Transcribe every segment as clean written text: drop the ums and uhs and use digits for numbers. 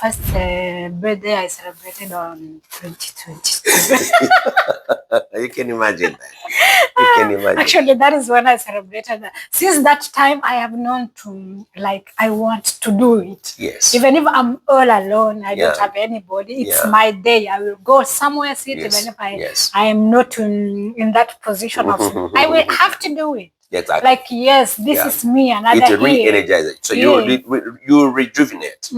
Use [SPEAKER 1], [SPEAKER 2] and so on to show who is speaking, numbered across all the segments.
[SPEAKER 1] First birthday I celebrated on 2022.
[SPEAKER 2] You can imagine that. You can imagine.
[SPEAKER 1] Actually, that is when I celebrated that. Since that time, I have known to, like, I want to do it.
[SPEAKER 2] Yes.
[SPEAKER 1] Even if I'm all alone, I don't have anybody. It's my day. I will go somewhere, sit, even if I am not in that position of, I will have to do it.
[SPEAKER 2] Exactly.
[SPEAKER 1] Like, yes, this is me, another
[SPEAKER 2] it re-energizes. So you rejuvenate.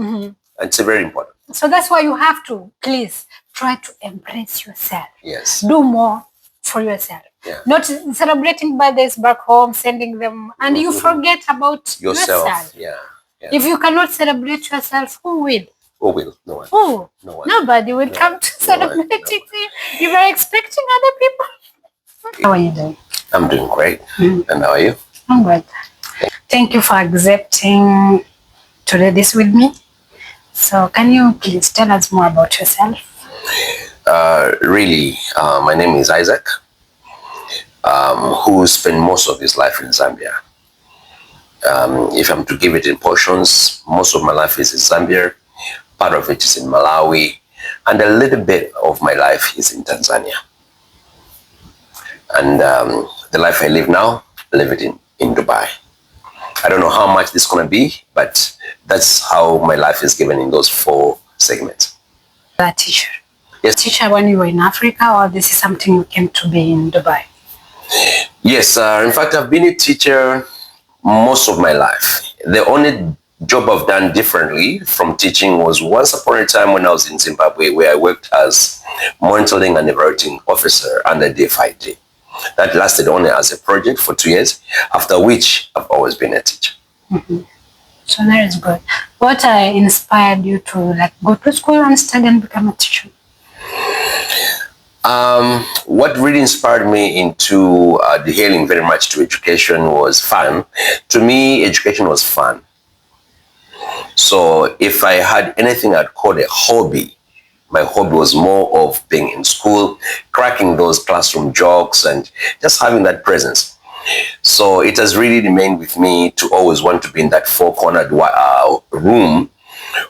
[SPEAKER 2] And it's very important.
[SPEAKER 1] So that's why you have to, please, try to embrace yourself.
[SPEAKER 2] Yes.
[SPEAKER 1] Do more for yourself. Not celebrating birthdays back home, sending them, and you forget about yourself.
[SPEAKER 2] Yeah.
[SPEAKER 1] If you cannot celebrate yourself, who will?
[SPEAKER 2] Who will? No one.
[SPEAKER 1] Who?
[SPEAKER 2] No one.
[SPEAKER 1] Nobody will come to celebrate it. You were expecting other people. How are you doing?
[SPEAKER 2] I'm doing great. And how are you?
[SPEAKER 1] I'm good. Thank you for accepting to do this with me. So can you please tell us more about yourself?
[SPEAKER 2] Really, my name is Isaac, who spent most of his life in Zambia. If I'm to give it in portions, most of my life is in Zambia, part of it is in Malawi, and a little bit of my life is in Tanzania. And the life I live now, I live it in Dubai. I don't know how much this is going to be, but that's how my life is given in those 4 segments.
[SPEAKER 1] You're a teacher?
[SPEAKER 2] Yes.
[SPEAKER 1] Teacher when you were in Africa, or this is something you came to be in Dubai?
[SPEAKER 2] Yes, in fact, I've been a teacher most of my life. The only job I've done differently from teaching was once upon a time when I was in Zimbabwe, where I worked as monitoring and evaluating officer under DFID. That lasted only as a project for 2 years, after which I've always been a teacher.
[SPEAKER 1] So that is good. What inspired you to go to school and study and become a teacher?
[SPEAKER 2] What really inspired me into adhering very much to education was fun. To me, education was fun. So if I had anything I'd call a hobby, my hobby was more of being in school, cracking those classroom jokes, and just having that presence. So it has really remained with me to always want to be in that 4-cornered room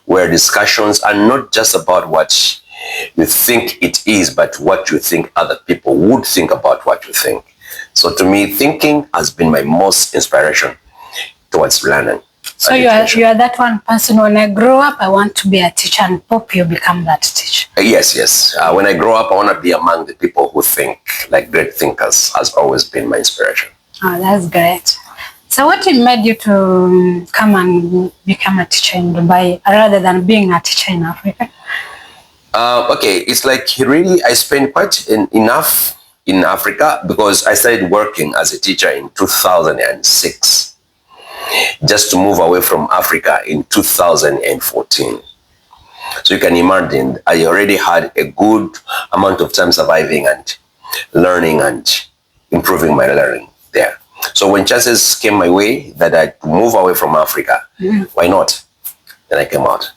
[SPEAKER 2] where discussions are not just about what you think it is, but what you think other people would think about what you think. So to me, thinking has been my most inspiration towards learning.
[SPEAKER 1] So you are that one person, when I grow up, I want to be a teacher, and pop, you become that teacher.
[SPEAKER 2] Yes. When I grow up, I want to be among the people who think like great thinkers has always been my inspiration.
[SPEAKER 1] Oh, that's great. So what made you to come and become a teacher in Dubai rather than being a teacher in Africa?
[SPEAKER 2] Okay, it's like really I spent quite enough in Africa because I started working as a teacher in 2006. Just to move away from Africa in 2014. So you can imagine, I already had a good amount of time surviving and learning and improving my learning there. So when chances came my way that I could move away from Africa, why not? Then I came out.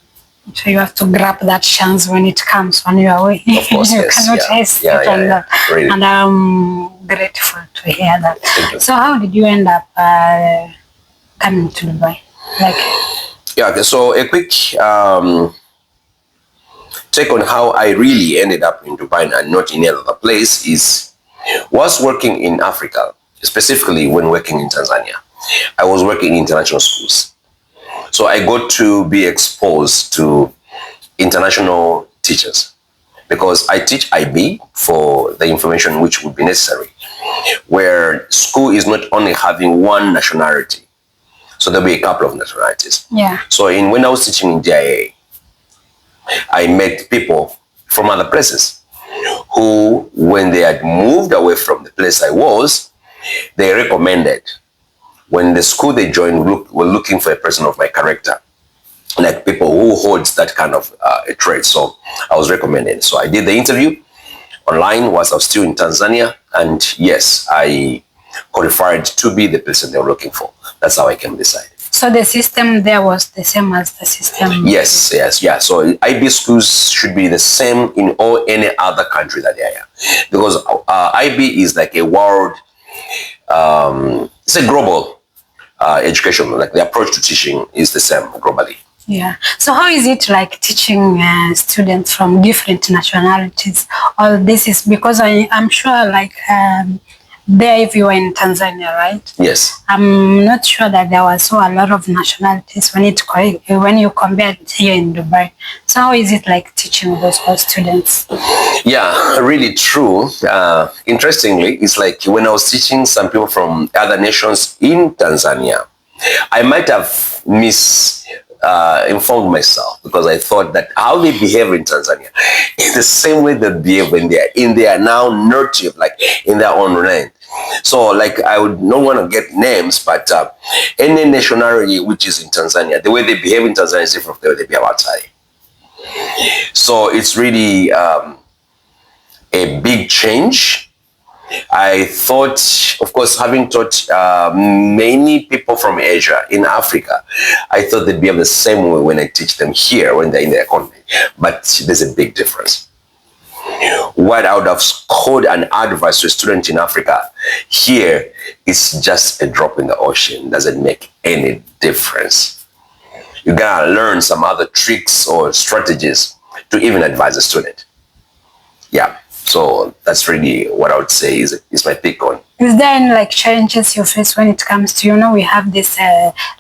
[SPEAKER 1] So you have to grab that chance when it comes, when you are away.
[SPEAKER 2] Of course,
[SPEAKER 1] you
[SPEAKER 2] yes.
[SPEAKER 1] cannot hesitate on that.
[SPEAKER 2] Really.
[SPEAKER 1] And I'm grateful to hear that. So how did you end up coming to Dubai?
[SPEAKER 2] Okay, so a quick take on how I really ended up in Dubai and not in any other place is, whilst working in Africa, specifically when working in Tanzania, I was working in international schools. So I got to be exposed to international teachers because I teach IB for the information which would be necessary, where school is not only having one nationality. So there'll be a couple of nationalities.
[SPEAKER 1] Yeah.
[SPEAKER 2] So when I was teaching in DIA, I met people from other places who, when they had moved away from the place I was, they recommended. When the school they joined were looking for a person of my character, like people who holds that kind of a trait. So I was recommended. So I did the interview online whilst I was still in Tanzania. And yes, I qualified to be the person they were looking for. That's how I came decide.
[SPEAKER 1] So the system there was the same as the system?
[SPEAKER 2] Yes. So IB schools should be the same in any other country that they are. Because IB is like a world, it's a global education. Like the approach to teaching is the same globally.
[SPEAKER 1] Yeah. So how is it like teaching students from different nationalities? All this is because I'm sure like there if you were in Tanzania, right?
[SPEAKER 2] Yes.
[SPEAKER 1] I'm not sure that there was so a lot of nationalities when you compare it here in Dubai. So how is it like teaching those students?
[SPEAKER 2] Yeah, really true. Interestingly, it's like when I was teaching some people from other nations in Tanzania, I might have informed myself because I thought that how they behave in Tanzania is the same way they behave when they are in their now native, like in their own land. So like I would not want to get names, but any nationality which is in Tanzania, the way they behave in Tanzania is different from the way they behave outside. So it's really a big change. I thought, of course, having taught many people from Asia in Africa, I thought they'd behave the same way when I teach them here when they're in the economy. But there's a big difference. What I would have called an advice to a student in Africa, here it's just a drop in the ocean. Doesn't make any difference. You gotta learn some other tricks or strategies to even advise a student. Yeah. So that's really what I would say is my pick on.
[SPEAKER 1] Is there any like challenges you face when it comes to, we have this,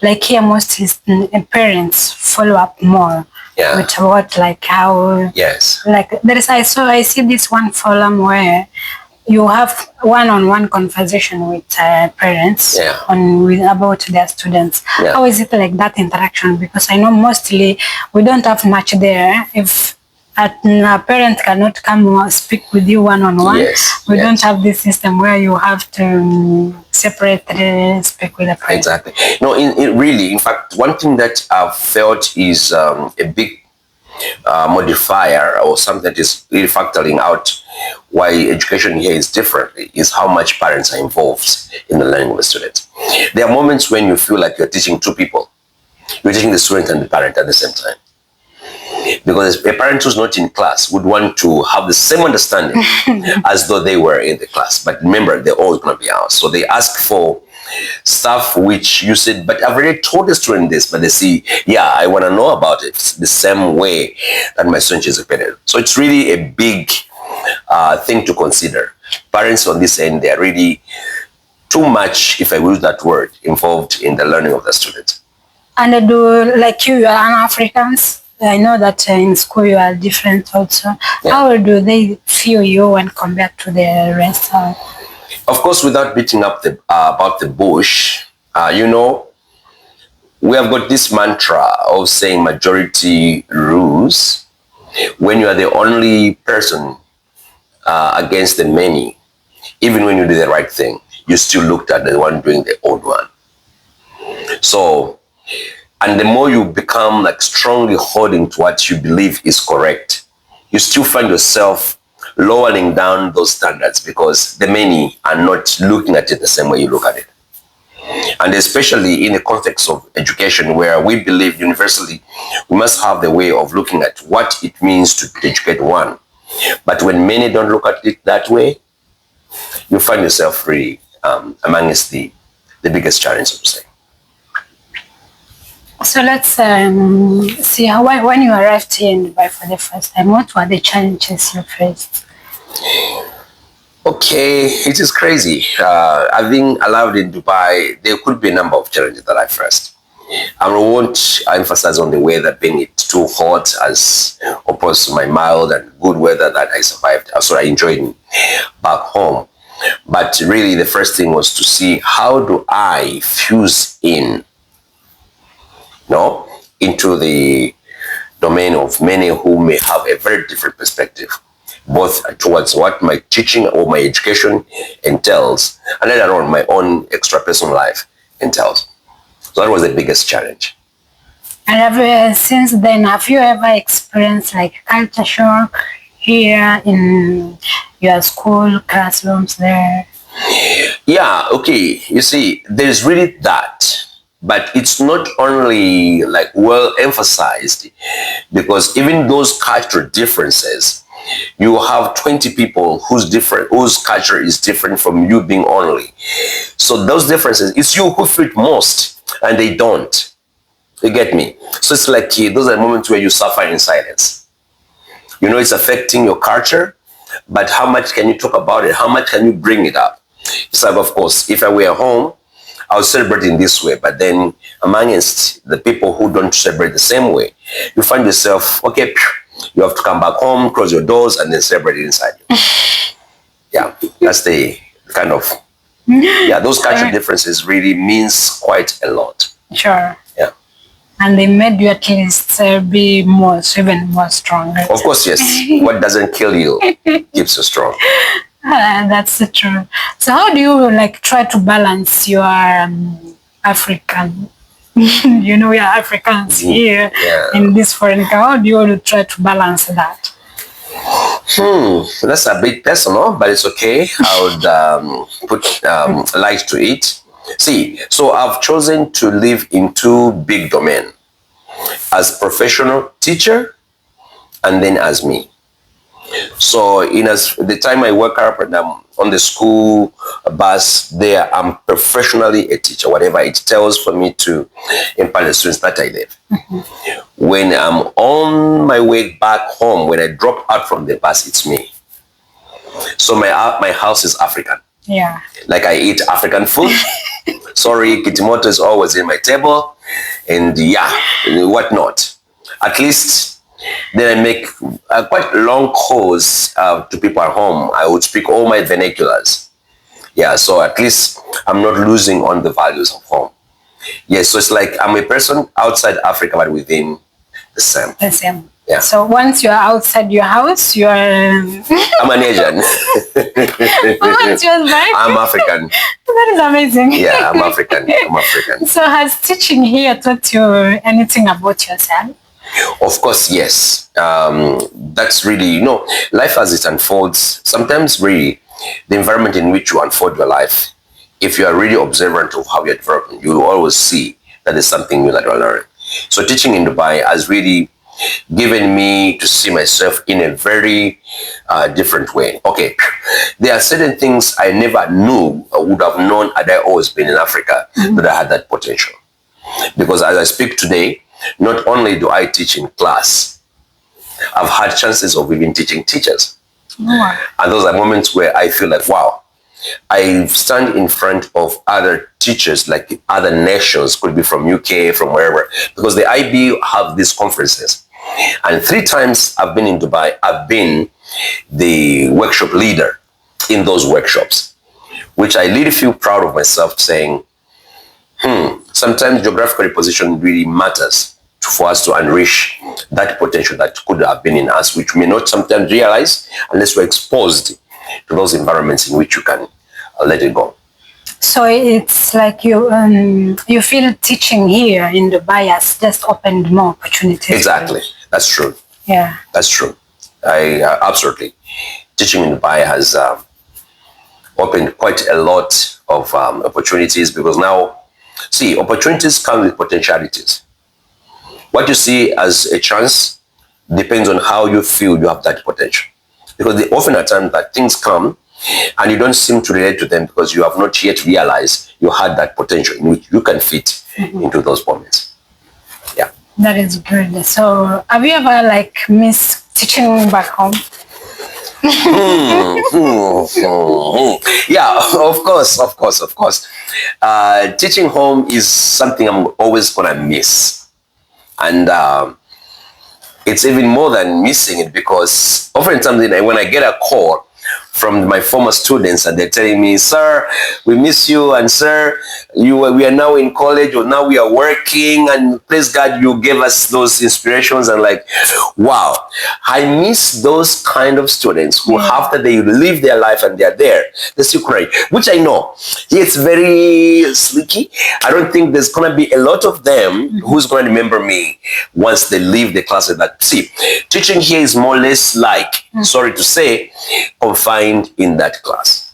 [SPEAKER 1] like here most is parents follow up more with what like how, like there is, I see this one forum where you have one-on-one conversation with parents about their students. How is it like that interaction? Because I know mostly we don't have much there. If a parent cannot come speak with you one-on-one, we don't have this system where you have to separately speak with a parent.
[SPEAKER 2] Exactly. No, in fact, one thing that I've felt is a big modifier or something that is really factoring out why education here is differently is how much parents are involved in the learning of the students. There are moments when you feel like you're teaching two people. You're teaching the student and the parent at the same time. Because a parent who's not in class would want to have the same understanding as though they were in the class. But remember, they're all going to be out. So they ask for stuff which you said, but I've already told the student this, but they see, I want to know about it the same way that my student is operated. So it's really a big thing to consider. Parents on this end, they're really too much, if I use that word, involved in the learning of the student.
[SPEAKER 1] And do like you are an Africans? I know that in school you are different also. How do they feel you when compared to the rest?
[SPEAKER 2] Of course, without beating up about the bush, we have got this mantra of saying majority rules. When you are the only person against the many, even when you do the right thing, you still looked at the one doing the odd one. So, and the more you become like strongly holding to what you believe is correct, you still find yourself lowering down those standards because the many are not looking at it the same way you look at it. And especially in the context of education, where we believe universally we must have the way of looking at what it means to educate one. But when many don't look at it that way, you find yourself really amongst the biggest challenge, so to say.
[SPEAKER 1] So let's see when you arrived here in Dubai for the first time, what were the challenges you faced?
[SPEAKER 2] Okay, it is crazy. Having arrived in Dubai, there could be a number of challenges that I faced. I won't emphasize on the weather being it too hot as opposed to my mild and good weather that I survived. So I enjoyed back home. But really the first thing was to see how do I fuse in into the domain of many who may have a very different perspective, both towards what my teaching or my education entails, and later on my own extra personal life entails. So that was the biggest challenge.
[SPEAKER 1] And since then, have you ever experienced like culture shock here in your school classrooms there?
[SPEAKER 2] Yeah, okay. You see, there's really that. But it's not only like well emphasized, because even those cultural differences, you have 20 people whose culture is different from you being only. So those differences, it's you who fit most and they don't. You get me? So it's like those are moments where you suffer in silence. You know, it's affecting your culture, but how much can you talk about it? How much can you bring it up? It's like, of course, if I were home, I would celebrate in this way, but then amongst the people who don't celebrate the same way, you find yourself, okay, you have to come back home, close your doors, and then celebrate it inside you. Yeah, that's the kind of, those cultural differences really means quite a lot.
[SPEAKER 1] Sure.
[SPEAKER 2] Yeah.
[SPEAKER 1] And they made you at least be even more stronger.
[SPEAKER 2] Of course, yes. What doesn't kill you keeps you strong.
[SPEAKER 1] That's the truth. So how do you like try to balance your African, you know, we are Africans here in this foreign country. How do you try to balance that?
[SPEAKER 2] That's a bit personal, but it's okay. I would put light to it. See, so I've chosen to live in two big domains, as professional teacher and then as me. So the time I work up and I'm on the school bus there, I'm professionally a teacher, whatever it tells for me to impart the students that I live. When I'm on my way back home, when I drop out from the bus, it's me. So my house is African.
[SPEAKER 1] Yeah.
[SPEAKER 2] Like I eat African food. Sorry, kitimoto is always in my table, and whatnot. At least then I make quite long calls to people at home. I would speak all my vernaculars. Yeah, so at least I'm not losing on the values of home. Yes, so it's like I'm a person outside Africa, but within the same.
[SPEAKER 1] The same.
[SPEAKER 2] Yeah.
[SPEAKER 1] So once you're outside your house, you're...
[SPEAKER 2] I'm an Asian.
[SPEAKER 1] Once you're back,
[SPEAKER 2] I'm African.
[SPEAKER 1] That is amazing.
[SPEAKER 2] Yeah, I'm African. I'm African.
[SPEAKER 1] So has teaching here taught you anything about yourself?
[SPEAKER 2] Of course, yes. That's really, life as it unfolds, sometimes really the environment in which you unfold your life, if you are really observant of how you're developing, you will always see that there's something new that you're learning. So teaching in Dubai has really given me to see myself in a very different way. Okay, there are certain things I never knew or would have known had I always been in Africa that I had that potential. Because as I speak today, not only do I teach in class, I've had chances of even teaching teachers. And those are moments where I feel like, wow, I stand in front of other teachers, like other nations, could be from UK, from wherever, because the IB have these conferences. And 3 times I've been in Dubai, I've been the workshop leader in those workshops, which I really feel proud of myself saying, sometimes geographical position really matters for us to unleash that potential that could have been in us, which we may not sometimes realize unless we're exposed to those environments in which you can let it go.
[SPEAKER 1] So it's like you feel teaching here in Dubai has just opened more opportunities.
[SPEAKER 2] Exactly. That's true.
[SPEAKER 1] Yeah.
[SPEAKER 2] That's true. I absolutely. Teaching in Dubai has opened quite a lot of opportunities, because now, see, opportunities come with potentialities. What you see as a chance depends on how you feel you have that potential. Because often at times that things come and you don't seem to relate to them because you have not yet realized you had that potential in which you can fit into those moments. Yeah.
[SPEAKER 1] That is good. So have you ever missed teaching back home?
[SPEAKER 2] Yeah, of course. Teaching home is something I'm always gonna miss. And it's even more than missing it, because oftentimes when I get a call from my former students and they're telling me, sir, we miss you, and sir, we are now in college, or now we are working, and praise God, you gave us those inspirations. And wow, I miss those kind of students who after they live their life and they're there, they still cry, which I know it's very slicky. I don't think there's going to be a lot of them who's going to remember me once they leave the class. That see, teaching here is more or less sorry to say, confined in that class.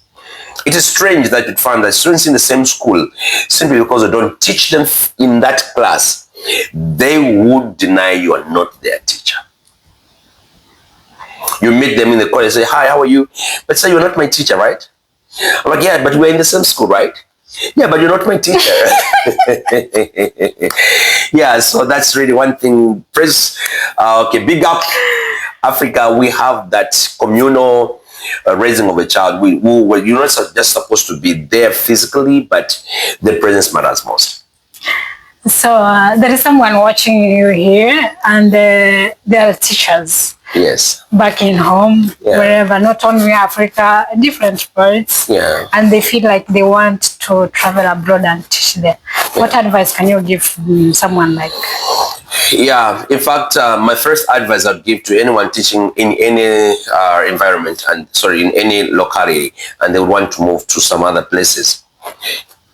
[SPEAKER 2] It is strange that you find that students in the same school, simply because they don't teach them in that class, they would deny you are not their teacher. You meet them in the college and say, hi, how are you? But say, you're not my teacher, right? I'm like, yeah, but we're in the same school, right? Yeah, but you're not my teacher. Yeah, so that's really one thing. Praise, okay, big up Africa. We have that communal raising of a child. You're not just supposed to be there physically, but the presence matters most.
[SPEAKER 1] So there is someone watching you here, and there are teachers.
[SPEAKER 2] Yes.
[SPEAKER 1] Back in home, wherever, not only Africa, different parts.
[SPEAKER 2] Yeah.
[SPEAKER 1] And they feel like they want to travel abroad and teach there. What advice can you give someone like?
[SPEAKER 2] Yeah, in fact, my first advice I'd give to anyone teaching in any environment in any locality, and they want to move to some other places,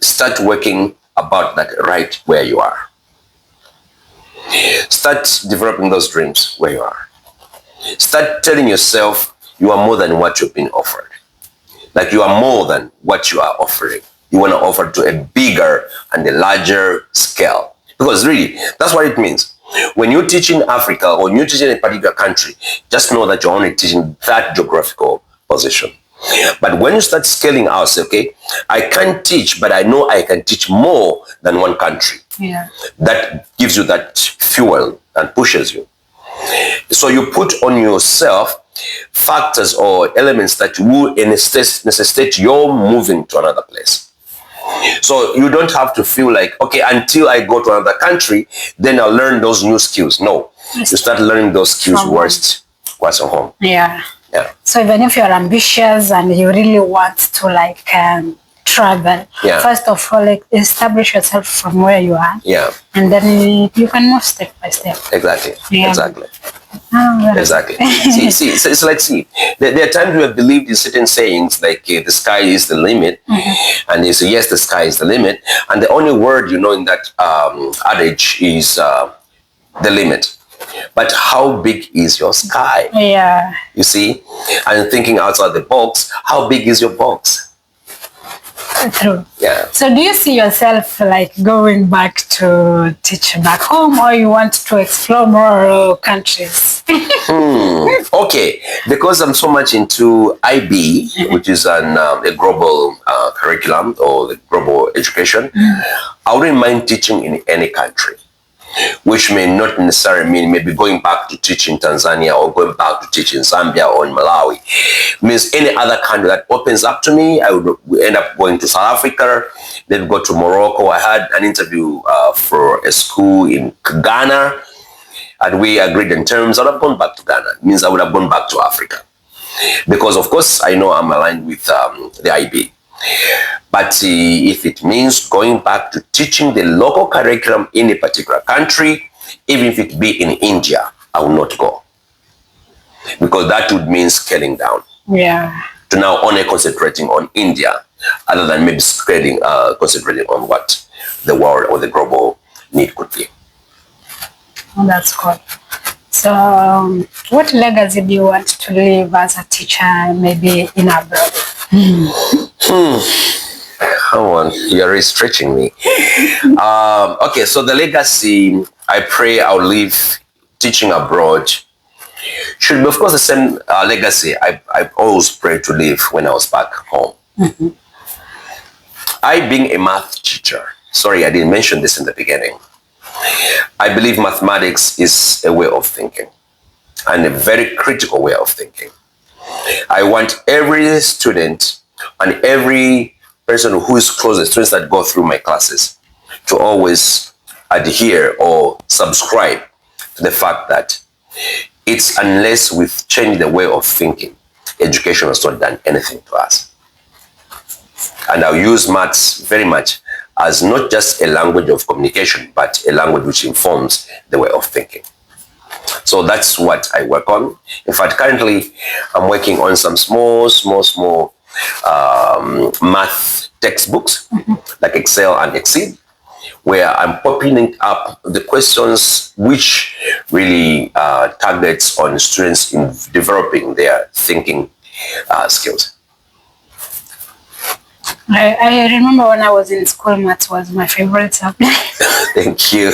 [SPEAKER 2] start working about that right where you are. Start developing those dreams where you are. Start telling yourself you are more than what you've been offered. Like you are more than what you are offering. You want to offer to a bigger and a larger scale. Because really, that's what it means. When you teach in Africa or when you teach in a particular country, just know that you're only teaching that geographical position. But when you start scaling out, say, okay, I can't teach, but I know I can teach more than one country.
[SPEAKER 1] Yeah. That
[SPEAKER 2] gives you that fuel and pushes you. So you put on yourself factors or elements that will necessitate your moving to another place. So you don't have to feel like, okay, until I go to another country, then I'll learn those new skills. No, you start learning those skills whilst at home.
[SPEAKER 1] Yeah.
[SPEAKER 2] Yeah.
[SPEAKER 1] So even if you're ambitious and you really want to like travel, first of all, like establish yourself from where you are.
[SPEAKER 2] Yeah.
[SPEAKER 1] And then you can move step by step.
[SPEAKER 2] Exactly.
[SPEAKER 1] Yeah.
[SPEAKER 2] Exactly. Exactly. see, there are times we have believed in certain sayings like the sky is the limit, and you say yes, the sky is the limit, and the only word you know in that adage is the limit. But how big is your sky?
[SPEAKER 1] Yeah.
[SPEAKER 2] You see, and thinking outside the box, how big is your box?
[SPEAKER 1] True.
[SPEAKER 2] Yeah.
[SPEAKER 1] So do you see yourself like going back to teach back home, or you want to explore more countries?
[SPEAKER 2] Okay, because I'm so much into IB, which is a global curriculum or the global education, I wouldn't mind teaching in any country, which may not necessarily mean maybe going back to teach in Tanzania or going back to teach in Zambia or in Malawi. It means any other country that opens up to me, I would end up going to South Africa, then go to Morocco. I had an interview for a school in Ghana, and we agreed in terms. I would have gone back to Ghana. It means I would have gone back to Africa. Because, of course, I know I'm aligned with the IB. But if it means going back to teaching the local curriculum in a particular country, even if it be in India, I will not go. Because that would mean scaling down.
[SPEAKER 1] Yeah.
[SPEAKER 2] To now only concentrating on India, other than maybe concentrating on what the world or the global need could be.
[SPEAKER 1] Oh, that's cool. So, what legacy do you want to leave as a teacher, maybe in abroad?
[SPEAKER 2] Come on, you're really stretching me. Okay, so the legacy I pray I'll leave teaching abroad should be, of course, the same legacy I always pray to leave when I was back home. I, being a math teacher, sorry, I didn't mention this in the beginning. I believe mathematics is a way of thinking, and a very critical way of thinking. I want every student and every person who is close, the students that go through my classes, to always adhere or subscribe to the fact that it's unless we change the way of thinking, education has not done anything to us. And I'll use maths very much as not just a language of communication, but a language which informs the way of thinking. So that's what I work on. In fact, currently, I'm working on some small math textbooks, like Excel and Exceed, where I'm popping up the questions which really targets on students in developing their thinking skills.
[SPEAKER 1] I remember when I was in school, maths was my favorite subject.
[SPEAKER 2] Thank you.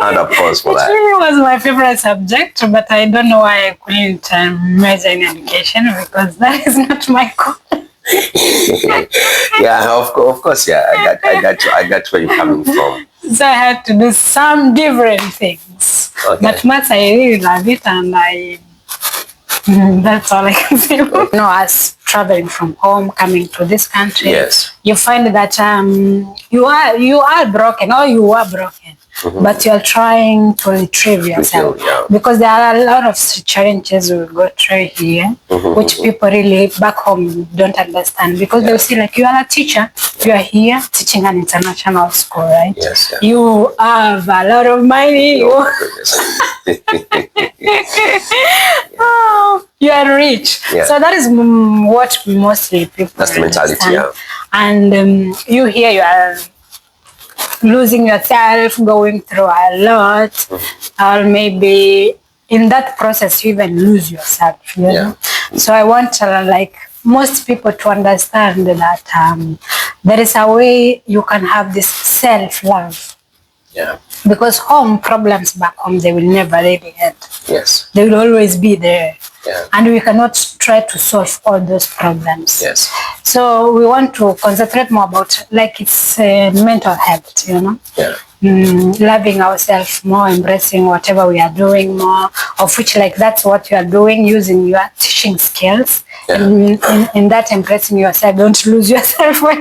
[SPEAKER 2] And of course for that.
[SPEAKER 1] It really was my favorite subject, but I don't know why I couldn't major in education, because that is not my goal.
[SPEAKER 2] Yeah, of course, yeah. I got where you're coming from.
[SPEAKER 1] So I had to do some different things.
[SPEAKER 2] Okay.
[SPEAKER 1] But maths, I really love it, and that's all I can say. You know, as traveling from home, coming to this country,
[SPEAKER 2] yes,
[SPEAKER 1] you find that you are broken, or you are broken. But you're trying to retrieve yourself, because there are a lot of challenges we go through here, which people really back home don't understand, because they'll see like you are a teacher, you are here teaching an international school, right?
[SPEAKER 2] Yes,
[SPEAKER 1] you have a lot of money. You are rich. So that is what mostly people
[SPEAKER 2] that's the mentality,
[SPEAKER 1] understand. And you here, you are losing yourself, going through a lot, or maybe in that process you even lose yourself, you know? So I want like most people to understand that there is a way you can have this self-love. Because home problems back home, they will never really end.
[SPEAKER 2] Yes.
[SPEAKER 1] They will always be there. And we cannot try to solve all those problems.
[SPEAKER 2] Yes.
[SPEAKER 1] So we want to concentrate more about like it's mental health, you know. Loving ourselves more, embracing whatever we are doing more, of which like that's what you are doing, using your teaching skills. In that embracing yourself, don't lose yourself while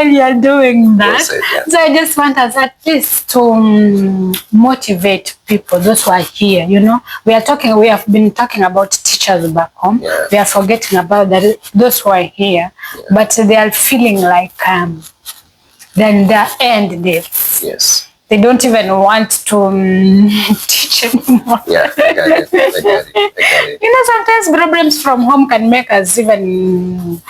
[SPEAKER 1] you are doing that. So I just want us at least to motivate people, those who are here, you know. We have been talking about teachers back home. We are forgetting about those who are here, but they are feeling like then their end days.
[SPEAKER 2] Yes.
[SPEAKER 1] They don't even want to teach anymore.
[SPEAKER 2] Yeah, I got it.
[SPEAKER 1] You know, sometimes problems from home can make us even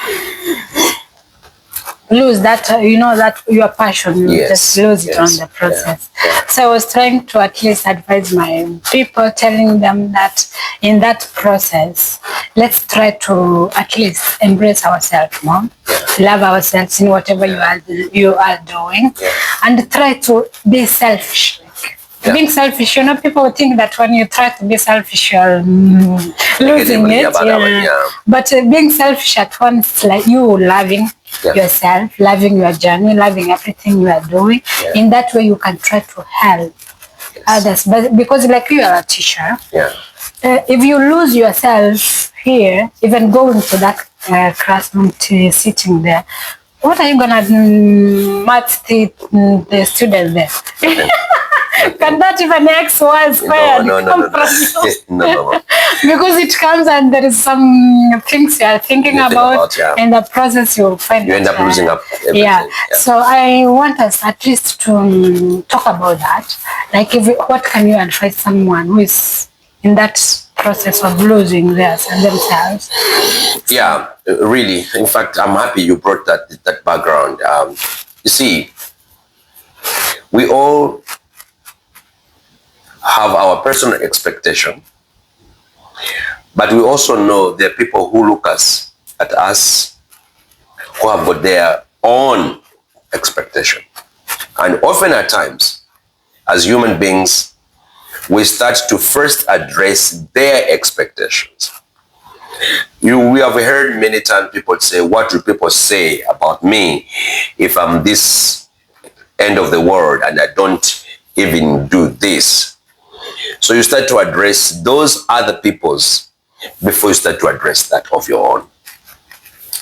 [SPEAKER 1] lose that, you know, that your passion, you just lose it on the process. So I was trying to at least advise my people, telling them that in that process, let's try to at least embrace ourselves more, love ourselves in whatever you are doing, and try to be selfish. Being selfish, you know, people think that when you try to be selfish, you're losing it. But being selfish at once, like you loving yourself, loving your journey, loving everything you are doing. In that way, you can try to help others. But because like you are a teacher, if you lose yourself here, even going to that classroom, sitting there, what are you gonna match the students there? Can that even X, Y squared come from? No. Because it comes and there is some things you are thinking about, and the process you'll find
[SPEAKER 2] you end up losing up everything.
[SPEAKER 1] So I want us at least to talk about that. Like, what can you advise someone who is in that process of losing themselves?
[SPEAKER 2] Yeah, really. In fact, I'm happy you brought that background. You see, we all have our personal expectation, but we also know there are people who look at us who have got their own expectation. And often at times, as human beings, we start to first address their expectations. We have heard many times people say, what do people say about me if I'm this end of the world and I don't even do this? So you start to address those other people's before you start to address that of your own.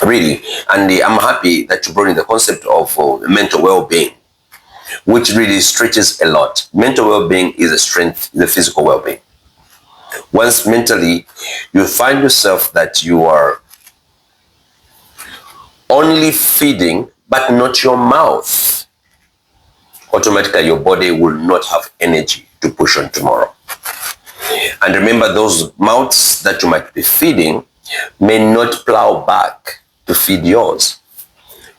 [SPEAKER 2] Really. And I'm happy that you brought in the concept of mental well-being, which really stretches a lot. Mental well-being is a strength in the physical well-being. Once mentally you find yourself that you are only feeding but not your mouth, automatically your body will not have energy to push on tomorrow. And remember, those mouths that you might be feeding may not plow back to feed yours,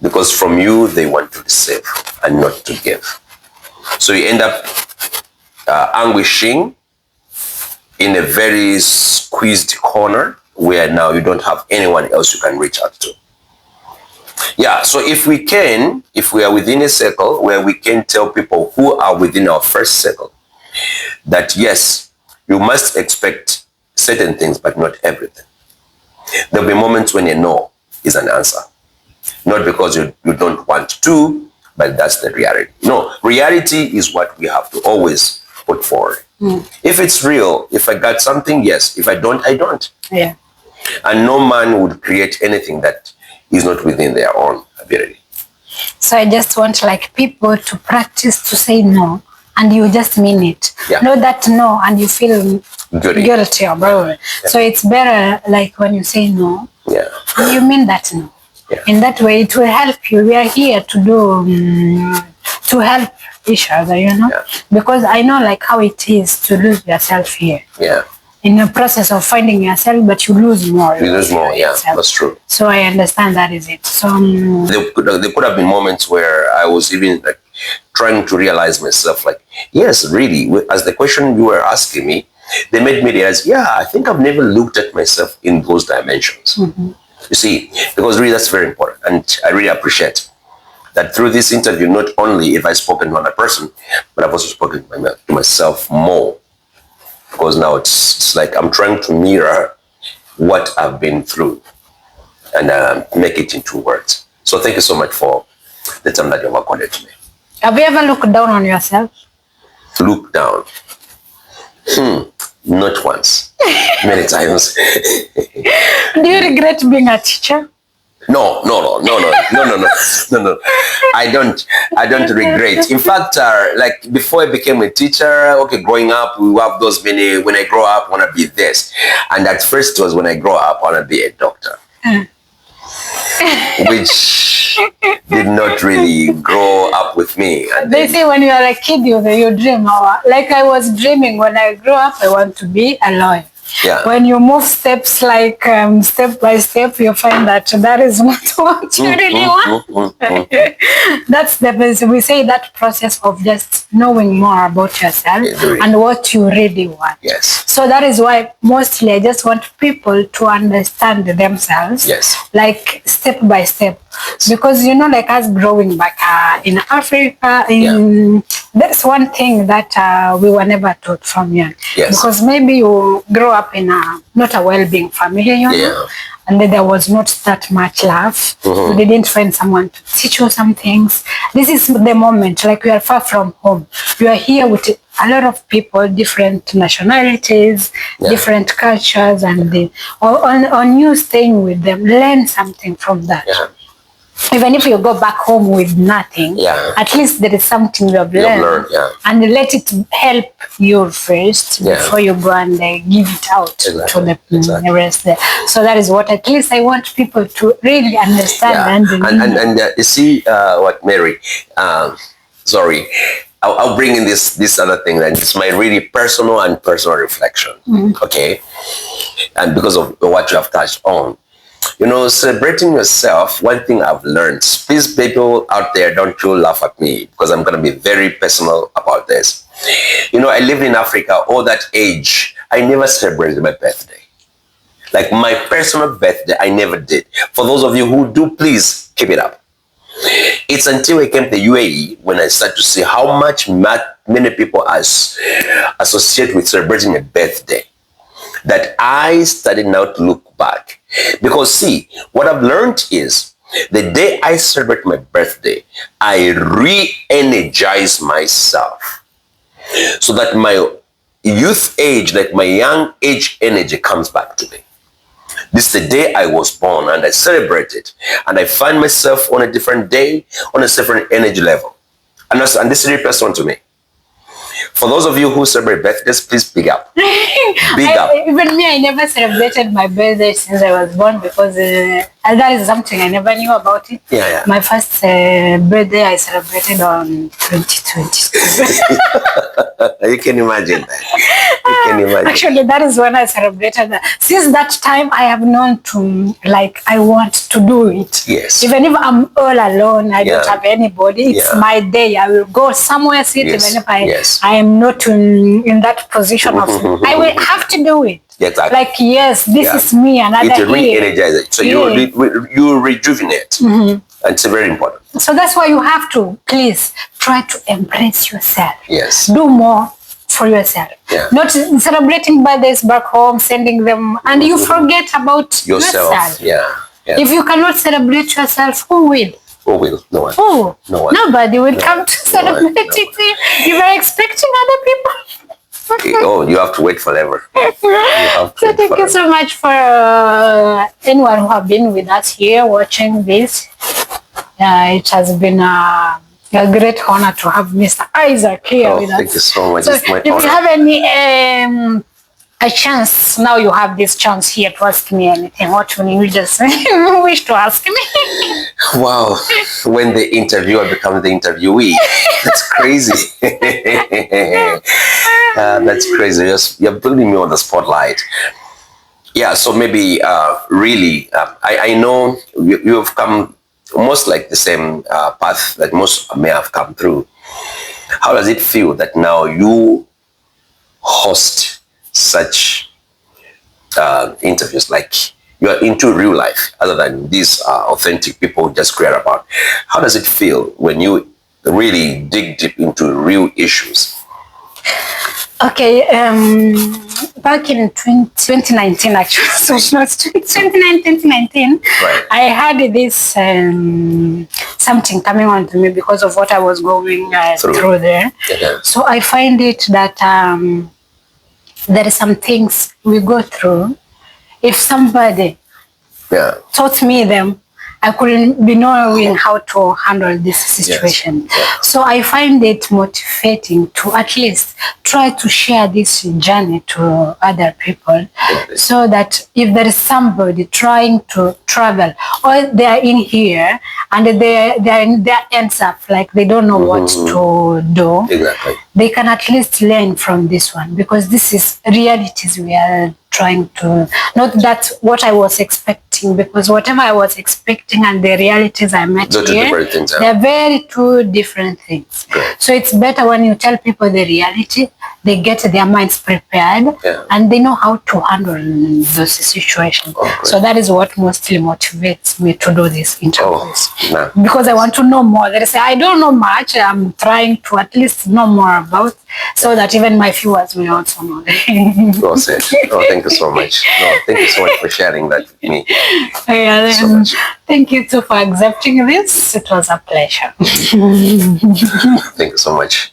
[SPEAKER 2] because from you they want to receive and not to give. So you end up anguishing in a very squeezed corner where now you don't have anyone else you can reach out to. Yeah, so if we are within a circle where we can tell people who are within our first circle that yes, you must expect certain things, but not everything. There'll be moments when a no is an answer. Not because you don't want to, but that's the reality. No, reality is what we have to always put forward. If it's real, if I got something, yes. If I don't, I don't.
[SPEAKER 1] Yeah.
[SPEAKER 2] And no man would create anything that is not within their own ability.
[SPEAKER 1] So I just want like people to practice to say no, and you just mean it.
[SPEAKER 2] Yeah.
[SPEAKER 1] Know that no, and you feel guilty about it. Yeah. So it's better like when you say no, you mean that no. Yeah. In that way, it will help you. We are here to do, to help each other, you know, because I know like how it is to lose yourself here.
[SPEAKER 2] Yeah.
[SPEAKER 1] In the process of finding yourself, but you lose more.
[SPEAKER 2] You lose more, that's true.
[SPEAKER 1] So I understand that is it. So
[SPEAKER 2] there could have been moments where I was even like trying to realize myself, like, yes, really, as the question you were asking me, they made me realize, I think I've never looked at myself in those dimensions. You see, because really that's very important. And I really appreciate that through this interview, not only have I spoken to another person, but I've also spoken to myself more. Because now it's like I'm trying to mirror what I've been through and make it into words. So thank you so much for the time that you've accorded to me.
[SPEAKER 1] Have you ever looked down on yourself?
[SPEAKER 2] Look down? Not once. Many times.
[SPEAKER 1] Do you regret being a teacher?
[SPEAKER 2] No. I don't regret. In fact, like before I became a teacher, growing up, we have those many, when I grow up, I want to be this. And at first it was when I grow up, I want to be a doctor. Which did not really grow up with me. And
[SPEAKER 1] they say when you are a kid, you dream. Like I was dreaming when I grew up, I want to be a lawyer.
[SPEAKER 2] Yeah.
[SPEAKER 1] When you move steps like step by step, you find that is not what you really want. That's we say that process of just knowing more about yourself and what you really want.
[SPEAKER 2] Yes.
[SPEAKER 1] So that is why mostly I just want people to understand themselves.
[SPEAKER 2] Yes.
[SPEAKER 1] Like step by step, because you know, like us growing back in Africa, that's one thing that we were never taught from young.
[SPEAKER 2] Yes.
[SPEAKER 1] Because maybe you grow up in not a well-being family, you know, and then there was not that much love. You didn't find someone to teach you some things. This is the moment, like we are far from home. You are here with a lot of people, different nationalities, different cultures, and on you staying with them, learn something from that. Even if you go back home with nothing, at least there is something you have learned. And let it help you first before you go and give it out to the rest there. So that is what at least I want people to really understand.
[SPEAKER 2] And you see what, Mary, sorry, I'll bring in this other thing, and it's my really personal reflection, okay? And because of what you have touched on. You know, celebrating yourself, one thing I've learned, please people out there, don't you laugh at me, because I'm going to be very personal about this. You know, I lived in Africa all that age. I never celebrated my birthday. Like my personal birthday, I never did. For those of you who do, please keep it up. It's until I came to the UAE when I started to see how much many people associate with celebrating a birthday, that I started now to look back. Because see, what I've learned is the day I celebrate my birthday, I re-energize myself so that my youth age, like my young age energy comes back to me. This is the day I was born, and I celebrate it. And I find myself on a different day, on a different energy level. And this is really personal to me. For those of you who celebrate birthdays, please big up. Big up.
[SPEAKER 1] Even me, I never celebrated my birthday since I was born, because that is something I never knew about it. My first birthday I celebrated on 2020.
[SPEAKER 2] You can imagine that.
[SPEAKER 1] Actually, that is when I celebrated that. Since that time, I have known to, like, I want to do it.
[SPEAKER 2] Yes.
[SPEAKER 1] Even if I'm all alone, I don't have anybody, it's my day. I will go somewhere, sit, even if I am not in that position of, I will have to do it.
[SPEAKER 2] Exactly.
[SPEAKER 1] Like, yes, this is me, another
[SPEAKER 2] it re-energizes it. So you rejuvenate. And it's very important.
[SPEAKER 1] So that's why you have to, please, try to embrace yourself.
[SPEAKER 2] Yes.
[SPEAKER 1] Do more for yourself.
[SPEAKER 2] Yeah.
[SPEAKER 1] Not celebrating birthdays back home, sending them, and you forget about yourself.
[SPEAKER 2] Yeah.
[SPEAKER 1] If you cannot celebrate yourself, who will?
[SPEAKER 2] Who will? No one.
[SPEAKER 1] Who?
[SPEAKER 2] No one.
[SPEAKER 1] Nobody will come to celebrate it. You are expecting other people.
[SPEAKER 2] Oh, you have to wait forever.
[SPEAKER 1] So thank you so much for anyone who have been with us here watching this. It has been a great honor to have Mr. Isaac here with us.
[SPEAKER 2] Thank you so much.
[SPEAKER 1] So if you have any a chance, now you have this chance here to ask me anything. What will you just wish to ask me?
[SPEAKER 2] Wow, when the interviewer becomes the interviewee, that's crazy. That's crazy. You're putting me on the spotlight. Yeah, so maybe really, I know you have come almost like the same path that most may have come through. How does it feel that now you host such interviews, like you are into real life other than these authentic people just create about? How does it feel when you really dig deep into real issues?
[SPEAKER 1] Okay, back in 2019 actually, so it's not 2019,
[SPEAKER 2] right.
[SPEAKER 1] I had this something coming on to me because of what I was going through there.
[SPEAKER 2] Yeah.
[SPEAKER 1] So I find it that there are some things we go through. If somebody taught me them, I couldn't be knowing how to handle this situation.
[SPEAKER 2] Yes. Yeah.
[SPEAKER 1] So I find it motivating to at least try to share this journey to other people, so that if there is somebody trying to travel or they are in here and they are in their ends up, like they don't know what to do, they can at least learn from this one, because this is realities we are trying to, not that what I was expecting, because whatever I was expecting and the realities I met here, they're very two different things. So it's better when you tell people the reality, they get their minds prepared and they know how to handle those situations. So that is what mostly motivates me to do these interviews. Because I want to know more. They say, I don't know much, I'm trying to at least know more about, so that even my viewers will also know.
[SPEAKER 2] Well said. Oh, thank you so much. No, thank you so much for sharing that with me.
[SPEAKER 1] So much. Thank you too for accepting this. It was a pleasure.
[SPEAKER 2] Thank you so much.